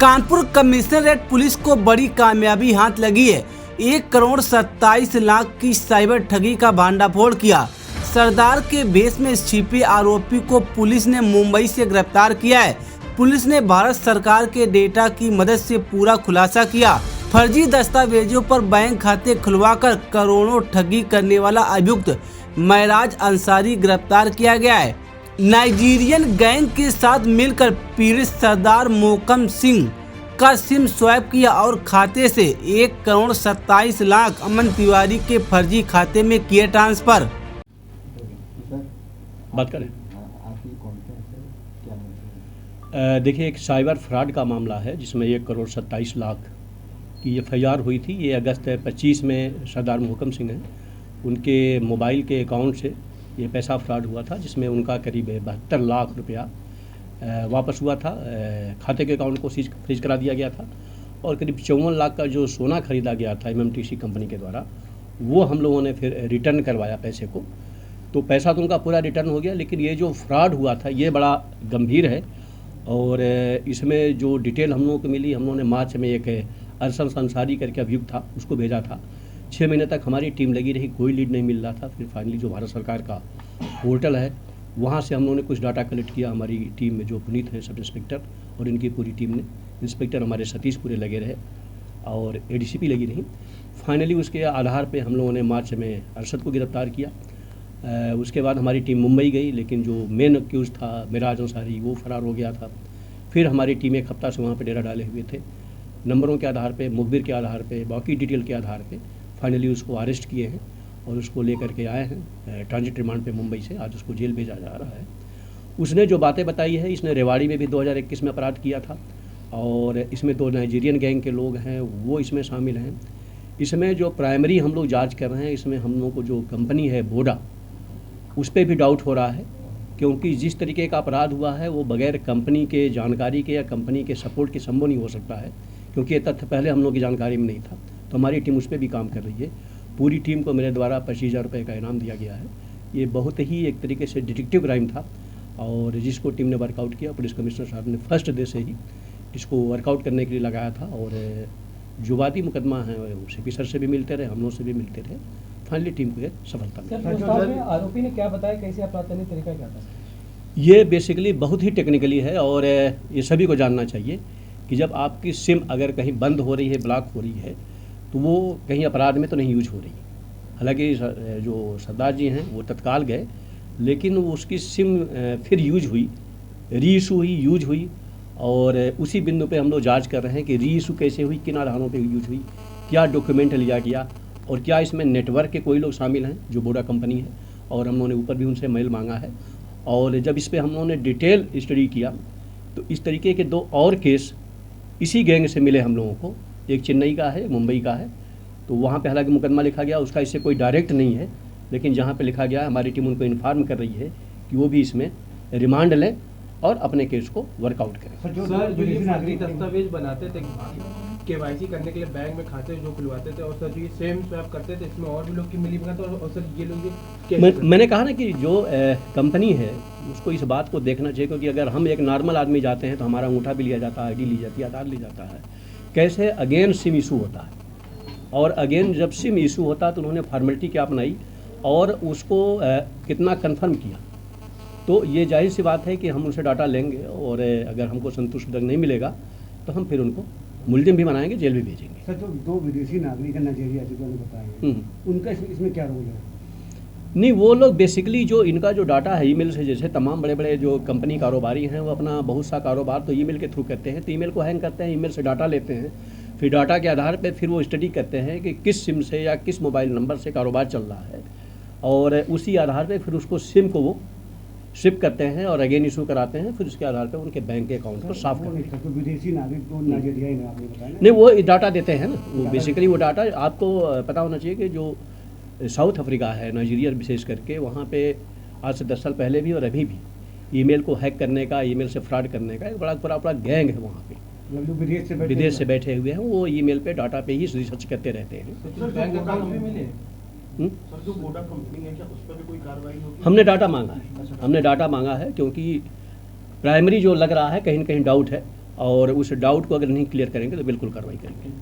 Kanpur commissionerate police को बड़ी कामयाबी हाथ लगी है। 1,27,00,000 की साइबर ठगी का भांडाफोड़ किया। सरदार के भेष में छिपे आरोपी को पुलिस ने मुंबई से गिरफ्तार किया है। पुलिस ने भारत सरकार के डेटा की मदद से पूरा खुलासा किया। फर्जी दस्तावेजों पर बैंक खाते खुलवाकर करोड़ों ठगी करने वाला अभियुक्त महराज अंसारी गिरफ्तार किया गया है। नाइजीरियन गैंग के साथ मिलकर पीड़ित सरदार मोहकम सिंह का सिम स्वैप किया और खाते से 1,27,00,000 अमन तिवारी के फर्जी खाते में किए ट्रांसफर। बात करें। देखिए, एक साइबर फ्रॉड का मामला है जिसमें 1,27,00,000 की FIR हुई थी। ये अगस्त 25 में सरदार मोहकम सिंह हैं, उनके मोबाइल के अकाउंट से ये पैसा फ्रॉड हुआ था, जिसमें उनका करीब 72 लाख रुपया वापस हुआ था। खाते के अकाउंट को फ्रीज करा दिया गया था और करीब 54 लाख का जो सोना खरीदा गया था MMTC कंपनी के द्वारा, वो हम लोगों ने फिर रिटर्न करवाया पैसे को। तो पैसा तो उनका पूरा रिटर्न हो गया, लेकिन ये जो फ्रॉड हुआ था ये बड़ा गंभीर है। और इसमें जो डिटेल हम लोगों को मिली, हम लोगों ने मार्च में एक अरशद अंसारी करके अभियुक्त था, उसको भेजा था। 6 महीने तक हमारी टीम लगी रही, कोई लीड नहीं मिल रहा था। फिर फाइनली जो भारत सरकार का पोर्टल है, वहाँ से हम लोगों ने कुछ डाटा कलेक्ट किया। हमारी टीम में जो पुनीत हैं सब इंस्पेक्टर और इनकी पूरी टीम ने, इंस्पेक्टर हमारे सतीश पूरे लगे रहे और ADCP लगी रही। फाइनली उसके आधार पे हम लोगों ने मार्च में अरशद को गिरफ्तार किया। उसके बाद हमारी टीम मुंबई गई, लेकिन जो मेन अक्यूज था महराज अंसारी, वो फरार हो गया था। फिर हमारी टीम एक हफ्ता से वहाँ पे डेरा डाले हुए थे। नंबरों के आधार पे, मुखबिर के आधार पे, बाकी डिटेल के आधार पे फाइनली उसको अरेस्ट किए हैं और उसको लेकर के आए हैं ट्रांजिट रिमांड पे मुंबई से। आज उसको जेल भेजा जा रहा है। उसने जो बातें बताई है, इसने रेवाड़ी में भी 2021 में अपराध किया था और इसमें 2 नाइजीरियन गैंग के लोग हैं, वो इसमें शामिल हैं। इसमें जो प्राइमरी हम लोग जाँच कर रहे हैं, इसमें हम लोग को जो कंपनी है वोडा, उस पर भी डाउट हो रहा है, क्योंकि जिस तरीके का अपराध हुआ है वो बगैर कंपनी के जानकारी के या कंपनी के सपोर्ट के संभव नहीं हो सकता है, क्योंकि ये तथ्य पहले हम लोग की जानकारी में नहीं था। तो हमारी टीम उस पर भी काम कर रही है। पूरी टीम को मेरे द्वारा 25,000 रुपये का इनाम दिया गया है। ये बहुत ही एक तरीके से डिटेक्टिव क्राइम था और जिसको टीम ने वर्कआउट किया। पुलिस कमिश्नर साहब ने फर्स्ट डे से ही इसको वर्कआउट करने के लिए लगाया था और जो वादी मुकदमा है CP सर से भी मिलते रहे, हम लोग से भी मिलते रहे। फाइनली टीम को ये सफलता मिली। आरोपी ने क्या बताया, कैसे अपराध करने का तरीका क्या था? ये बेसिकली बहुत ही टेक्निकली है और ये सभी को जानना चाहिए कि जब आपकी सिम अगर कहीं बंद हो रही है, ब्लॉक हो रही है, तो वो कहीं अपराध में तो नहीं यूज हो रही। हालांकि जो सरदार जी हैं वो तत्काल गए, लेकिन उसकी सिम फिर यूज हुई, रीइशू हुई, यूज हुई और उसी बिंदु पे हम लोग जांच कर रहे हैं कि रीइशू कैसे हुई, किन आधारों पे यूज हुई, क्या डॉक्यूमेंट लिया गया और क्या इसमें नेटवर्क के कोई लोग शामिल हैं जो वोडा कंपनी है। और हम लोगों ने ऊपर भी उनसे मेल मांगा है और जब इस पर हम लोगों ने डिटेल स्टडी किया तो इस तरीके के 2 और केस इसी गैंग से मिले हम लोगों को। एक चेन्नई का है, मुंबई का है। तो वहाँ पे हालांकि मुकदमा लिखा गया, उसका इससे कोई डायरेक्ट नहीं है, लेकिन जहाँ पे लिखा गया हमारी टीम उनको इन्फॉर्म कर रही है कि वो भी इसमें रिमांड लें और अपने केस को वर्कआउट करें। सर, जो ये फर्जी दस्तावेज बनाते थे KYC करने के लिए बैंक में खाते जो खुलवाते थे और सर जो ये सेम स्वैप करते थे, इसमें और भी लोग की मिली भगत और सर ये लोग मैंने कहा ना कि जो कंपनी है उसको इस बात को देखना चाहिए, क्योंकि अगर हम एक नॉर्मल आदमी जाते हैं तो हमारा अंगूठा भी लिया जाता है, ID ली जाती है, आधार ली जाता है। कैसे अगेन सिम इशू होता है और अगेन जब सिम इशू होता है तो उन्होंने फॉर्मेलिटी क्या अपनाई और उसको कितना कंफर्म किया। तो ये जाहिर सी बात है कि हम उनसे डाटा लेंगे और अगर हमको संतुष्टिजनक नहीं मिलेगा तो हम फिर उनको मुलजिम भी बनाएंगे, जेल भी भेजेंगे। सर, जो 2 विदेशी नागरिक हैं नाइजीरिया से, बताएंगे उनका इसमें क्या रोल है? नहीं, वो लोग बेसिकली जो इनका जो डाटा है ईमेल से, जैसे तमाम बड़े बड़े जो कंपनी कारोबारी हैं वो अपना बहुत सा कारोबार तो ईमेल के थ्रू करते हैं। तो ईमेल को हैंग करते हैं, ईमेल से डाटा लेते हैं, फिर डाटा के आधार पे फिर वो स्टडी करते हैं कि किस सिम से या किस मोबाइल नंबर से कारोबार चल रहा है और उसी आधार पे फिर उसको सिम को वो शिप करते हैं और अगेन इशू कराते हैं। फिर उसके आधार पे उनके बैंक के अकाउंट को साफ करते हैं। तो विदेशी नागरिक तो नाइजीरियाई में आपने बताया नहीं, वो डाटा देते हैं ना, वो बेसिकली वो डाटा आपको पता होना चाहिए कि जो साउथ अफ्रीका है, नाइजीरिया विशेष करके, वहाँ पे आज से 10 साल पहले भी और अभी भी ईमेल को हैक करने का, ईमेल से फ्रॉड करने का एक बड़ा गैंग है वहाँ पे। विदेश से बैठे हुए हैं, वो ईमेल पे डाटा पे ही रिसर्च करते रहते हैं। सर, जो वोडा कंपनी है, क्या उस पर भी कोई कार्रवाई होगी? हमने डाटा मांगा है, क्योंकि प्राइमरी जो लग रहा है कहीं न कहीं डाउट है और उस डाउट को अगर नहीं क्लियर करेंगे तो बिल्कुल कार्रवाई करेंगे।